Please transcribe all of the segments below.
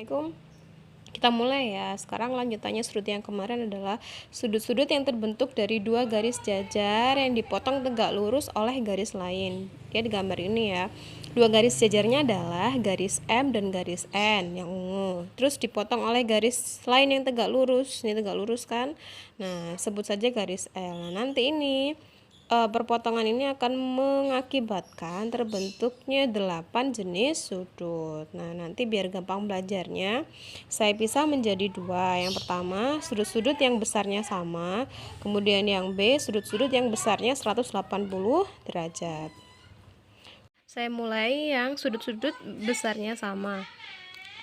Assalamualaikum. Kita mulai ya. Sekarang lanjutannya sudut yang kemarin adalah sudut-sudut yang terbentuk dari dua garis jajar yang dipotong tegak lurus oleh garis lain. Dia di gambar ini ya. Dua garis jajarnya adalah garis M dan garis N yang ungu. Terus dipotong oleh garis lain yang tegak lurus. Ini tegak lurus kan? Nah, sebut saja garis L. Nah, nanti ini perpotongan ini akan mengakibatkan terbentuknya 8 jenis sudut. Nah, nanti biar gampang belajarnya, saya pisah menjadi dua. Yang pertama, sudut-sudut yang besarnya sama. Kemudian yang B, sudut-sudut yang besarnya 180 derajat. Saya mulai yang sudut-sudut besarnya sama.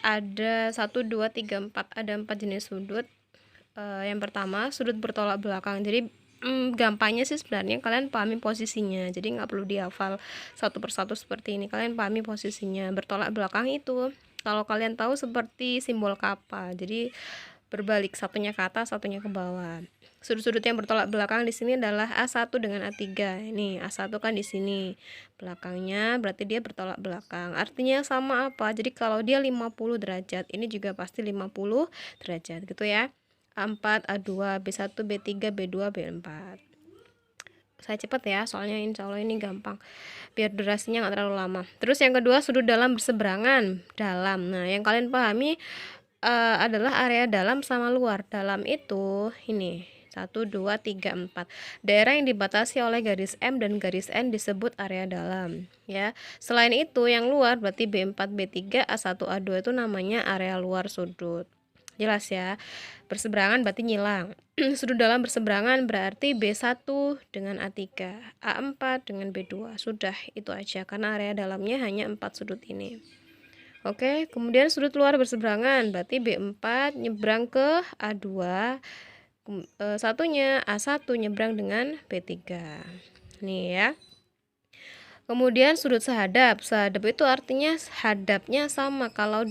Ada 1, 2, 3, 4. Ada 4 jenis sudut. Yang pertama, sudut bertolak belakang. Jadi gampangnya sih sebenarnya kalian pahami posisinya, jadi nggak perlu dihafal satu persatu seperti ini. Kalian pahami posisinya. Bertolak belakang itu kalau kalian tahu seperti simbol kapal, jadi berbalik, satunya ke atas satunya ke bawah. Sudut-sudut yang bertolak belakang di sini adalah A1 dengan A3. Ini A1 kan di sini belakangnya, berarti dia bertolak belakang. Artinya sama apa? Jadi kalau dia 50 derajat, ini juga pasti 50 derajat gitu ya. A4, A2, B1, B3, B2, B4. Saya cepat ya, soalnya insya Allah ini gampang, biar durasinya nggak terlalu lama. Terus yang kedua, sudut dalam berseberangan. Dalam, nah yang kalian pahami adalah area dalam sama luar. Dalam itu ini 1, 2, 3, 4. Daerah yang dibatasi oleh garis M dan garis N disebut area dalam ya. Selain itu yang luar berarti B4, B3, A1, A2 itu namanya area luar sudut. Jelas ya. Berseberangan berarti nyilang. Sudut dalam berseberangan berarti B1 dengan A3, A4 dengan B2. Sudah, itu aja karena area dalamnya hanya 4 sudut ini. Oke, kemudian sudut luar berseberangan berarti B4 nyebrang ke A2, satunya A1 nyebrang dengan B3. Nih ya. Kemudian sudut sehadap. Sehadap itu artinya hadapnya sama kalau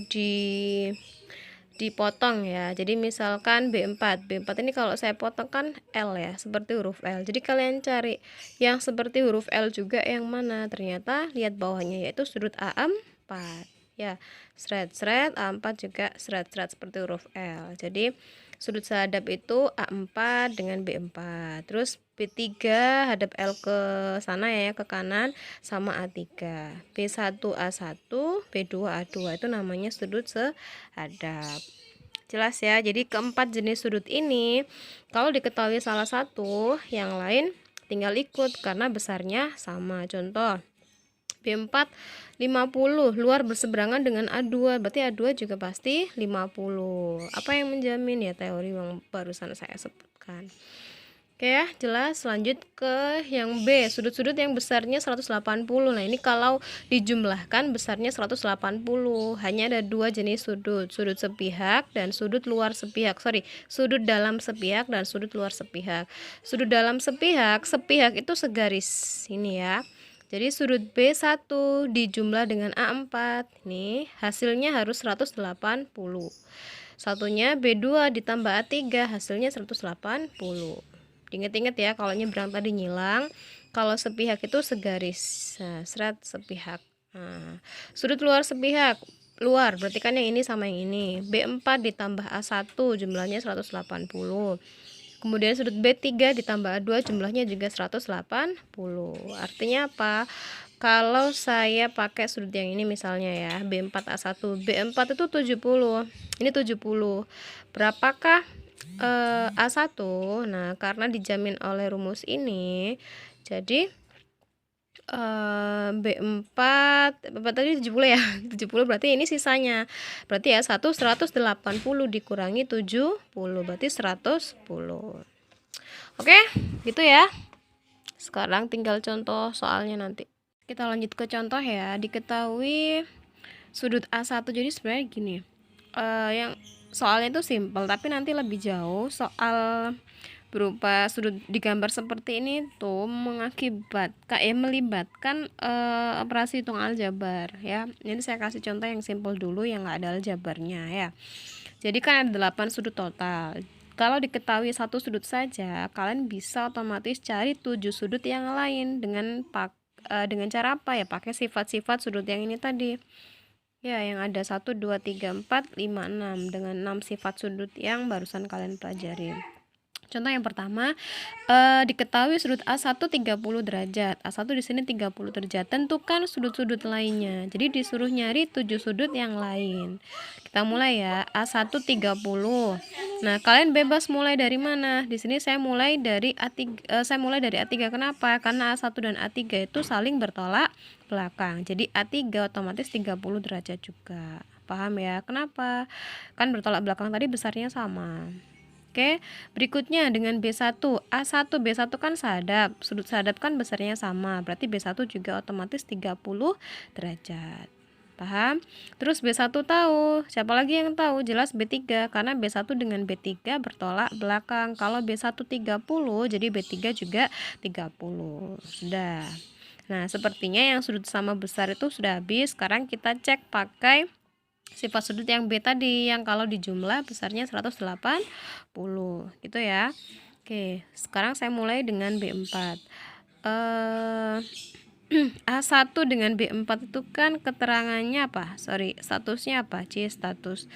dipotong ya. Jadi misalkan B4 ini kalau saya potong kan L ya, seperti huruf L. Jadi kalian cari yang seperti huruf L juga yang mana. Ternyata lihat bawahnya yaitu sudut A4 ya. Seret-seret, A4 juga seret-seret seperti huruf L. Jadi sudut sehadap itu A4 dengan B4. Terus B3 hadap L ke sana ya, ke kanan, sama A3. B1 A1, B2 A2 itu namanya sudut sehadap. Jelas ya. Jadi keempat jenis sudut ini kalau diketahui salah satu, yang lain tinggal ikut karena besarnya sama. Contoh B4 50, luar berseberangan dengan A2, berarti A2 juga pasti 50. Apa yang menjamin ya teori yang barusan saya sebutkan. Oke ya, jelas. Lanjut ke yang B, sudut-sudut yang besarnya 180. Nah, ini kalau dijumlahkan besarnya 180. Hanya ada dua jenis sudut, sudut sepihak dan sudut luar sepihak. Sudut dalam sepihak dan sudut luar sepihak. Sudut dalam sepihak, sepihak itu segaris ini ya. Jadi sudut B1 dijumlah dengan A4. Nih, hasilnya harus 180. Satunya B2 ditambah A3, hasilnya 180. Ingat-ingat ya, kalau nyebrang tadi nyilang, kalau sepihak itu segaris. Nah, seret sepihak. Nah, sudut luar sepihak, luar berarti kan yang ini sama yang ini. B4 ditambah A1 jumlahnya 180. Kemudian sudut B3 ditambah A2 jumlahnya juga 180. Artinya apa? Kalau saya pakai sudut yang ini misalnya ya, B4 A1, B4 itu 70. Ini 70. Berapakah A1? Nah, karena dijamin oleh rumus ini, jadi B4 tadi 70 ya. 70 berarti ini sisanya. Berarti ya 180 dikurangi 70 berarti 110. Oke, gitu ya. Sekarang tinggal contoh soalnya nanti. Kita lanjut ke contoh ya. Diketahui sudut A1. Jadi sebenarnya gini. Yang soalnya itu simpel, tapi nanti lebih jauh soal berupa sudut digambar seperti ini tuh melibatkan operasi hitung aljabar ya. Jadi saya kasih contoh yang simpel dulu yang nggak ada aljabarnya ya. Jadi kan ada 8 sudut total. Kalau diketahui satu sudut saja, kalian bisa otomatis cari 7 sudut yang lain dengan cara apa ya? Pakai sifat-sifat sudut yang ini tadi. Ya, yang ada 1, 2, 3, 4, 5, 6 dengan 6 sifat sudut yang barusan kalian pelajari. Contoh yang pertama, diketahui sudut A1 30 derajat. A1 di sini 30 derajat. Tentukan sudut-sudut lainnya. Jadi disuruh nyari 7 sudut yang lain. Kita mulai ya. A1 30. Nah, kalian bebas mulai dari mana? Di sini saya mulai dari A3. Kenapa? Karena A1 dan A3 itu saling bertolak belakang. Jadi A3 otomatis 30 derajat juga. Paham ya? Kenapa? Kan bertolak belakang tadi besarnya sama. Oke, berikutnya dengan B1, A1, B1 kan sahadap, sudut sahadap kan besarnya sama, berarti B1 juga otomatis 30 derajat. Paham? Terus B1 tahu, siapa lagi yang tahu? Jelas B3, karena B1 dengan B3 bertolak belakang. Kalau B1 30, jadi B3 juga 30. Sudah. Nah, sepertinya yang sudut sama besar itu sudah habis. Sekarang kita cek pakai sifat sudut yang B tadi, yang kalau dijumlah besarnya 180 gitu ya. Oke, sekarang saya mulai dengan B4. A1 dengan B4 itu kan keterangannya apa? Statusnya apa? Status.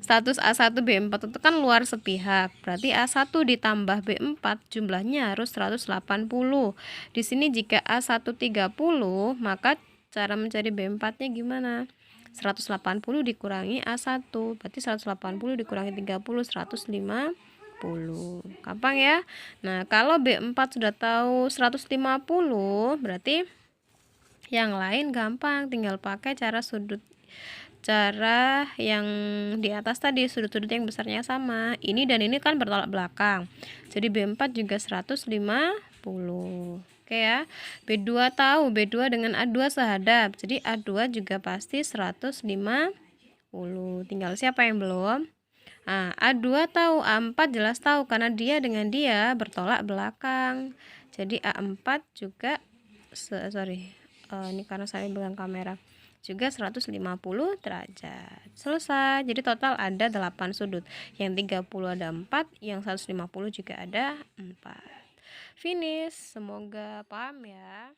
Status A1 B4 itu kan luar sepihak. Berarti A1 ditambah B4 jumlahnya harus 180. Di sini jika A1 30, maka cara mencari B4-nya gimana? 180 dikurangi A1, berarti 180 dikurangi 30, 150. Gampang ya? Nah, kalau B4 sudah tahu 150, berarti yang lain gampang, tinggal pakai cara yang di atas tadi, sudut-sudut yang besarnya sama. Ini dan ini kan bertolak belakang. Jadi B4 juga 150. Oke ya. B2 tahu, B2 dengan A2 sahadap. Jadi A2 juga pasti 150. Tinggal siapa yang belum? Nah, A2 tahu, A4 jelas tahu karena dia dengan dia bertolak belakang. Jadi A4 juga ini karena saya pegang kamera. Juga 150 derajat. Selesai. Jadi total ada 8 sudut. Yang 30 ada 4, yang 150 juga ada 4. Finish. Semoga paham ya.